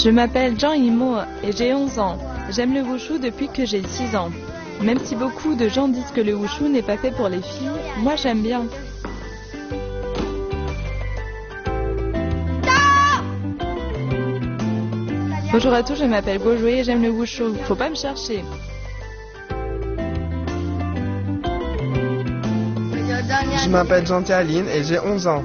Je m'appelle Zhang Yimo et j'ai 11 ans. J'aime le wushu depuis que j'ai 6 ans. Même si beaucoup de gens disent que le wushu n'est pas fait pour les filles, moi j'aime bien. Bonjour à tous, je m'appelle Gojoué et j'aime le wushu. Faut pas me chercher. Je m'appelle Jean-Théaline et j'ai 11 ans.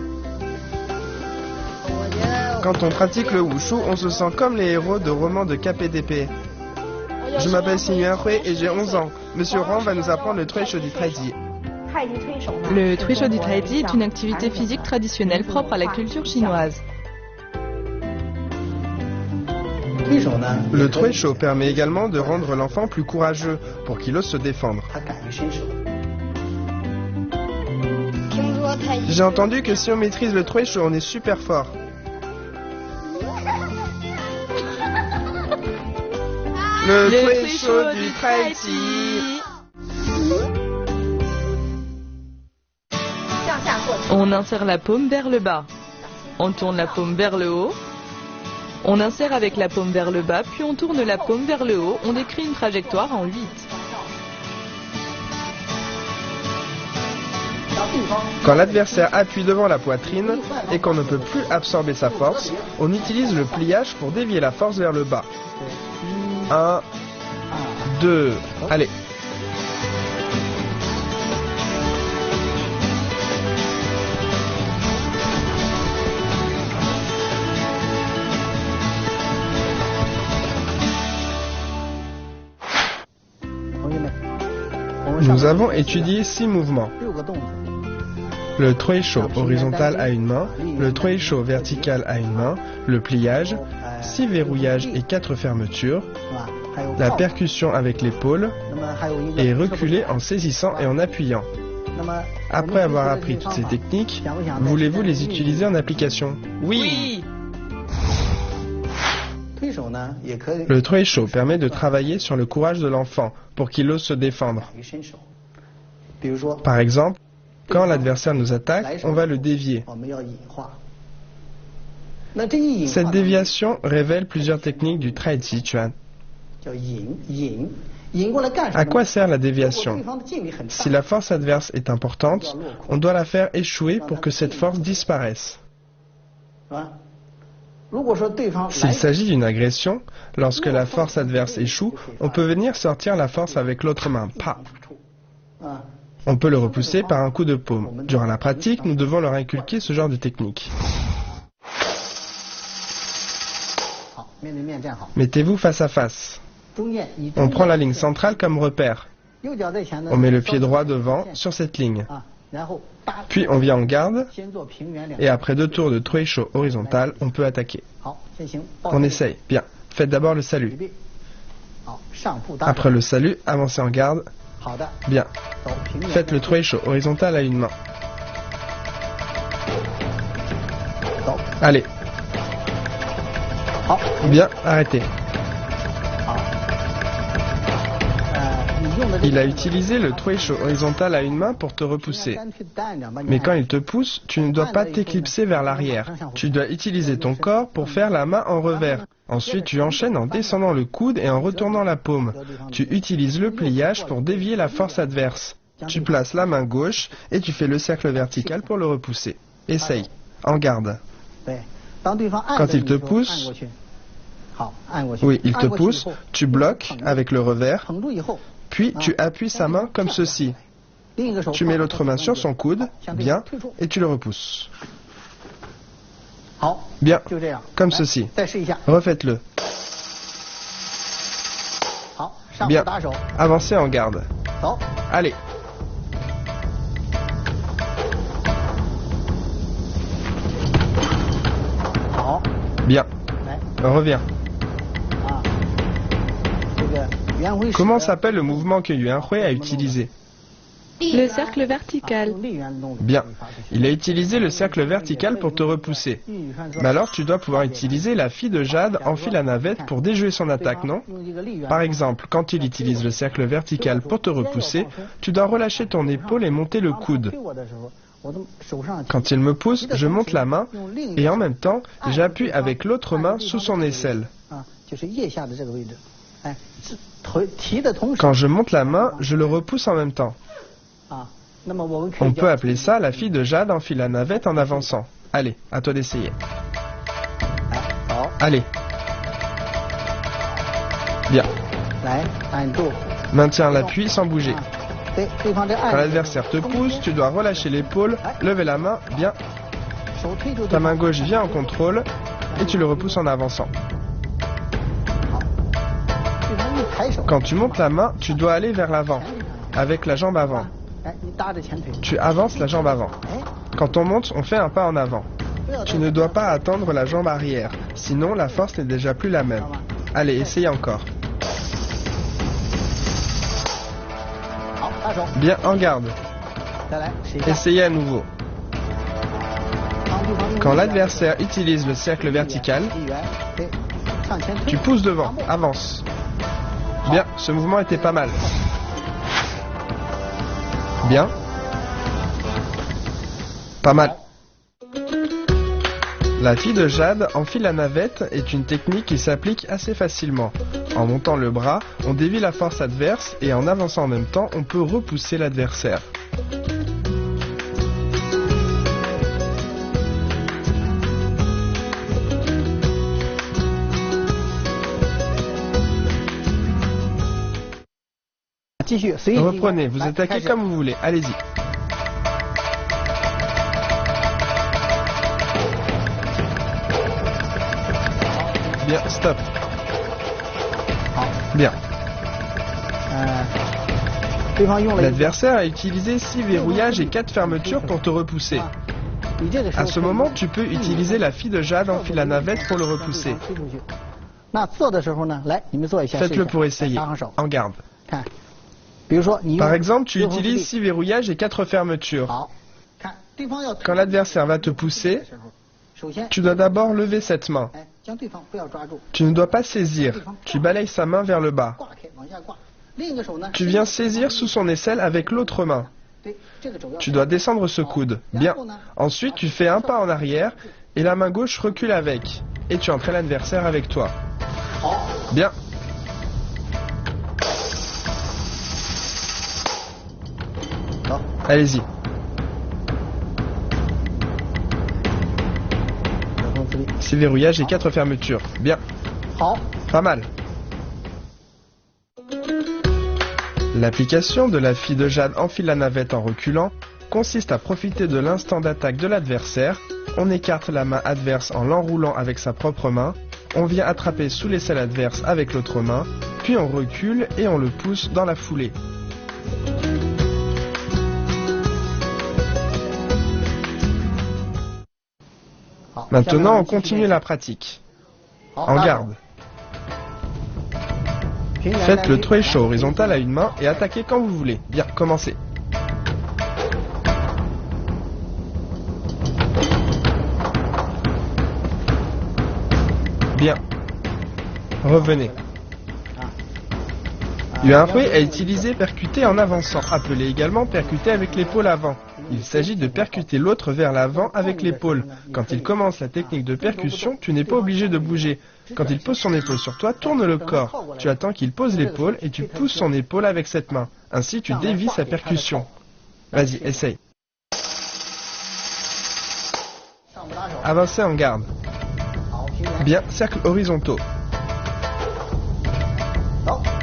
Quand on pratique le wushu, on se sent comme les héros de romans de KPDP. Je m'appelle Xin Yuanhui et j'ai 11 ans. Monsieur Huang va nous apprendre le Truisho du Taiji. Le Truisho du Taiji est une activité physique traditionnelle propre à la culture chinoise. Le Truisho permet également de rendre l'enfant plus courageux pour qu'il ose se défendre. J'ai entendu que si on maîtrise le Truisho, on est super fort. Le Truisho du Taiji. On insère la paume vers le bas. On tourne la paume vers le haut. On insère avec la paume vers le bas, puis on tourne la paume vers le haut. On décrit une trajectoire en 8. Quand l'adversaire appuie devant la poitrine et qu'on ne peut plus absorber sa force, on utilise le pliage pour dévier la force vers le bas. 1, 2, allez. Nous avons étudié 6 mouvements. Le Truisho horizontal à une main, le Truisho vertical à une main, le pliage, 6 verrouillages et 4 fermetures, la percussion avec l'épaule et reculer en saisissant et en appuyant. Après avoir appris toutes ces techniques, voulez-vous les utiliser en application? Oui! Le Truisho permet de travailler sur le courage de l'enfant pour qu'il ose se défendre. Par exemple, quand l'adversaire nous attaque, on va le dévier. Cette déviation révèle plusieurs techniques du Taiji Chuan. À quoi sert la déviation? Si la force adverse est importante, on doit la faire échouer pour que cette force disparaisse. S'il s'agit d'une agression, lorsque la force adverse échoue, on peut venir sortir la force avec l'autre main. Pa. On peut le repousser par un coup de paume. Durant la pratique, nous devons leur inculquer ce genre de technique. Mettez-vous face à face. On prend la ligne centrale comme repère. On met le pied droit devant sur cette ligne. Puis on vient en garde et après 2 tours de Truisho horizontal, on peut attaquer. On essaye. Bien. Faites d'abord le salut. Après le salut, avancez en garde. Bien. Faites le Truisho horizontal à une main. Allez. Bien, arrêtez. Il a utilisé le Truisho horizontal à une main pour te repousser. Mais quand il te pousse, tu ne dois pas t'éclipser vers l'arrière. Tu dois utiliser ton corps pour faire la main en revers. Ensuite, tu enchaînes en descendant le coude et en retournant la paume. Tu utilises le pliage pour dévier la force adverse. Tu places la main gauche et tu fais le cercle vertical pour le repousser. Essaye. En garde. Quand il te pousse, oui, il te pousse, tu bloques avec le revers, puis tu appuies sa main comme ceci. Tu mets l'autre main sur son coude, bien, et tu le repousses. Bien, comme ceci. Refaites-le. Bien, avancez en garde. Allez. Bien, reviens. Comment s'appelle le mouvement que Yuanhui a utilisé? Le cercle vertical. Bien. Il a utilisé le cercle vertical pour te repousser. Mais alors tu dois pouvoir utiliser la fille de Jade en fil à navette pour déjouer son attaque, non? Par exemple, quand il utilise le cercle vertical pour te repousser, tu dois relâcher ton épaule et monter le coude. Quand il me pousse, je monte la main et en même temps, j'appuie avec l'autre main sous son aisselle. Quand je monte la main, je le repousse en même temps. On peut appeler ça la fille de Jade enfile la navette en avançant. Allez, à toi d'essayer. Allez. Bien. Maintiens l'appui sans bouger. Quand l'adversaire te pousse, tu dois relâcher l'épaule, lever la main, bien. Ta main gauche vient en contrôle et tu le repousses en avançant. Quand tu montes la main, tu dois aller vers l'avant, avec la jambe avant. Tu avances la jambe avant. Quand on monte, on fait un pas en avant. Tu ne dois pas attendre la jambe arrière, sinon la force n'est déjà plus la même. Allez, essaye encore. Bien, en garde. Essayez à nouveau. Quand l'adversaire utilise le cercle vertical, tu pousses devant, avance. Bien, ce mouvement était pas mal. Bien. Pas mal. La fille de Jade enfile la navette est une technique qui s'applique assez facilement. En montant le bras, on dévie la force adverse et en avançant en même temps, on peut repousser l'adversaire. Reprenez, vous attaquez comme vous voulez, allez-y. Bien, stop. Bien. L'adversaire a utilisé 6 verrouillages et 4 fermetures pour te repousser. À ce moment, tu peux utiliser la fille de Jade enfile la navette pour le repousser. Faites-le pour essayer. En garde. Par exemple, tu utilises 6 verrouillages et 4 fermetures. Quand l'adversaire va te pousser, tu dois d'abord lever cette main. Tu ne dois pas saisir, tu balayes sa main vers le bas. Tu viens saisir sous son aisselle avec l'autre main. Tu dois descendre ce coude. Bien. Ensuite, tu fais un pas en arrière et la main gauche recule avec. Et tu entraînes l'adversaire avec toi. Bien. Allez-y. Six verrouillages et 4 fermetures. Bien. Pas mal. L'application de la fille de Jade enfile la navette en reculant consiste à profiter de l'instant d'attaque de l'adversaire. On écarte la main adverse en l'enroulant avec sa propre main. On vient attraper sous l'aisselle adverse avec l'autre main. Puis on recule et on le pousse dans la foulée. Maintenant, on continue la pratique. En garde. Faites le Troisho horizontal à une main et attaquez quand vous voulez. Bien, commencez. Bien. Revenez. Yuanhui a utilisé percuter en avançant, appelé également percuter avec l'épaule avant. Il s'agit de percuter l'autre vers l'avant avec l'épaule. Quand il commence la technique de percussion, tu n'es pas obligé de bouger. Quand il pose son épaule sur toi, tourne le corps. Tu attends qu'il pose l'épaule et tu pousses son épaule avec cette main. Ainsi, tu dévies sa percussion. Vas-y, essaye. Avancez en garde. Bien, cercles horizontaux.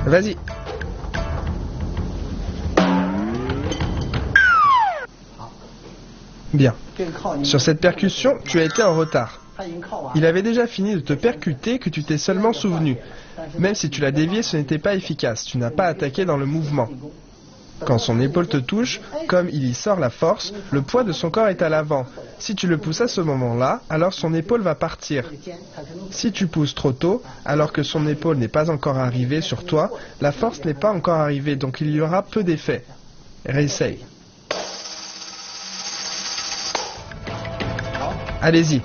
Vas-y. Bien. Sur cette percussion, tu as été en retard. Il avait déjà fini de te percuter que tu t'es seulement souvenu. Même si tu l'as dévié, ce n'était pas efficace. Tu n'as pas attaqué dans le mouvement. Quand son épaule te touche, comme il y sort la force, le poids de son corps est à l'avant. Si tu le pousses à ce moment-là, alors son épaule va partir. Si tu pousses trop tôt, alors que son épaule n'est pas encore arrivée sur toi, la force n'est pas encore arrivée, donc il y aura peu d'effet. Réessaye. Allez-y.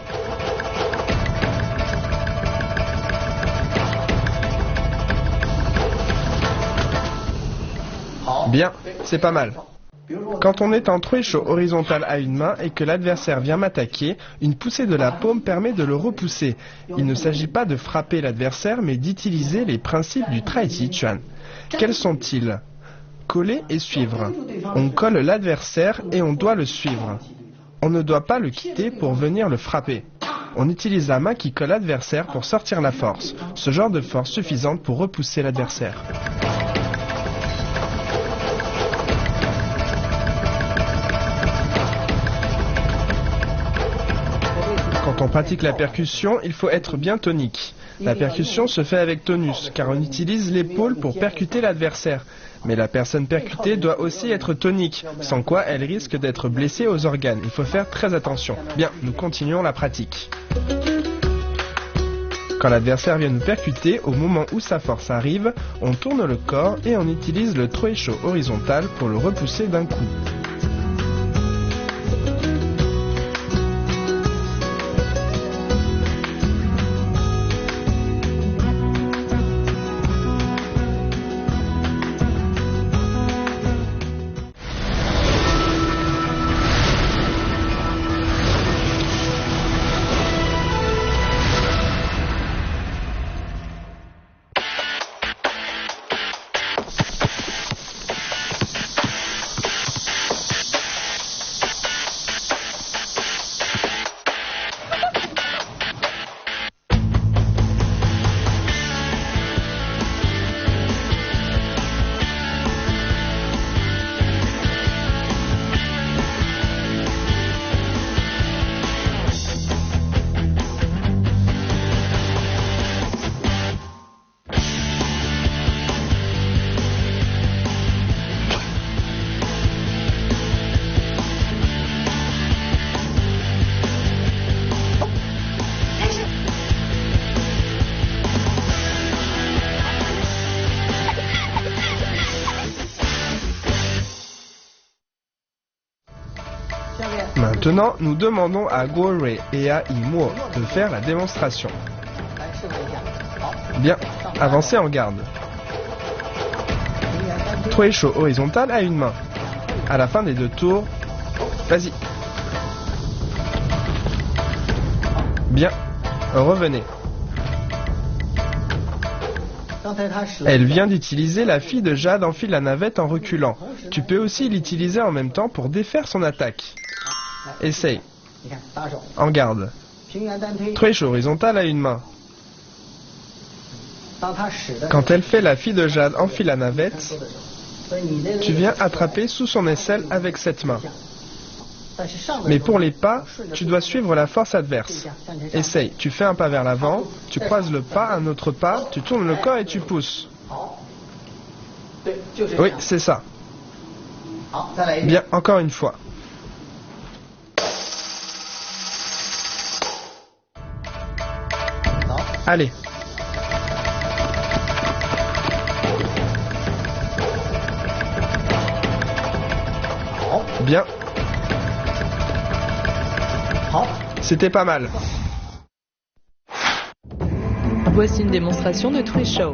Bien, c'est pas mal. Quand on est en trecho horizontal à une main et que l'adversaire vient m'attaquer, une poussée de la paume permet de le repousser. Il ne s'agit pas de frapper l'adversaire, mais d'utiliser les principes du Tai Chi Chuan. Quels sont-ils? Coller et suivre. On colle l'adversaire et on doit le suivre. On ne doit pas le quitter pour venir le frapper. On utilise la main qui colle l'adversaire pour sortir la force. Ce genre de force suffisante pour repousser l'adversaire. Quand on pratique la percussion, il faut être bien tonique. La percussion se fait avec tonus, car on utilise l'épaule pour percuter l'adversaire. Mais la personne percutée doit aussi être tonique, sans quoi elle risque d'être blessée aux organes. Il faut faire très attention. Bien, nous continuons la pratique. Quand l'adversaire vient nous percuter, au moment où sa force arrive, on tourne le corps et on utilise le trecho horizontal pour le repousser d'un coup. Maintenant, nous demandons à Guo Rui et à Yimo de faire la démonstration. Bien, avancez en garde. Trecho horizontal à une main. À la fin des 2 tours, vas-y. Bien, revenez. Elle vient d'utiliser la fille de Jade enfile la navette en reculant. Tu peux aussi l'utiliser en même temps pour défaire son attaque. Essaye. En garde. Trecho horizontal à une main. Quand elle fait la fille de Jade enfile la navette, tu viens attraper sous son aisselle avec cette main. Mais pour les pas, tu dois suivre la force adverse. Essaye, tu fais un pas vers l'avant, tu croises le pas, un autre pas, tu tournes le corps et tu pousses. Oui, c'est ça. Bien, encore une fois. Allez. Bien. C'était pas mal. Voici une démonstration de trecho.